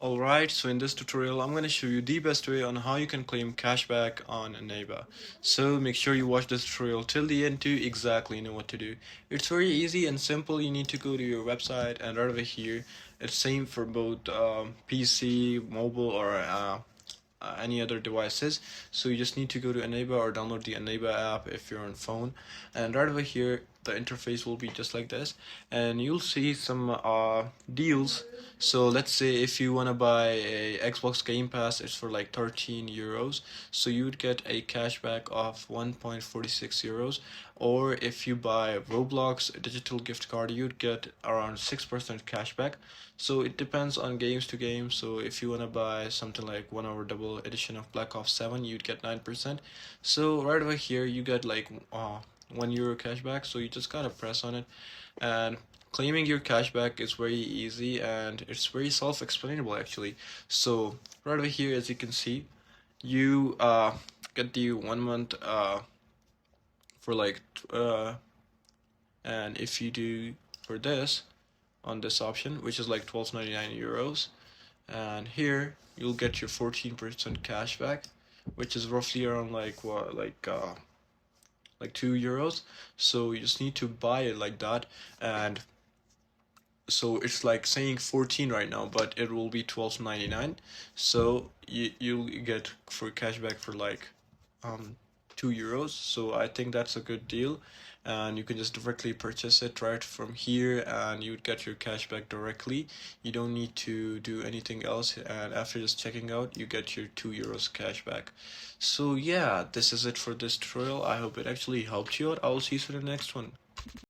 Alright, so in this tutorial I'm going to show you the best way on how you can claim cashback on Eneba. So make sure you watch this tutorial till the end to exactly know what to do. It's very easy and simple. You need to go to your website, and right over here it's same for both PC, mobile, or any other devices. So you just need to go to Eneba or download the Eneba app if you're on phone, and right over here the interface will be just like this, and you'll see some deals. So let's say if you want to buy a Xbox Game Pass, it's for like 13 euros, so you would get a cashback of 1.46 euros. Or if you buy Roblox digital gift card, you'd get around 6% cashback. So it depends on games to game. So if you want to buy something like 1 hour double edition of Black Ops 7, you'd get 9%. So right over here you get like €1 cashback. So you just gotta press on it, and claiming your cashback is very easy and it's very self-explainable actually. So right over here, as you can see, you get the 1 month for like and if you do for this on this option, which is like 12.99 euros, and here you'll get your 14% cashback, which is roughly around like what, like 2 euros. So you just need to buy it like that, and so it's like saying 14 right now, but it will be 12.99. So you'll get for cashback for like 2 euros. So I think that's a good deal, and you can just directly purchase it right from here, and you would get your cashback directly. You don't need to do anything else, and after just checking out, you get your 2 euros cashback. So yeah, this is it for this tutorial. I hope it actually helped you out. I will see you in the next one.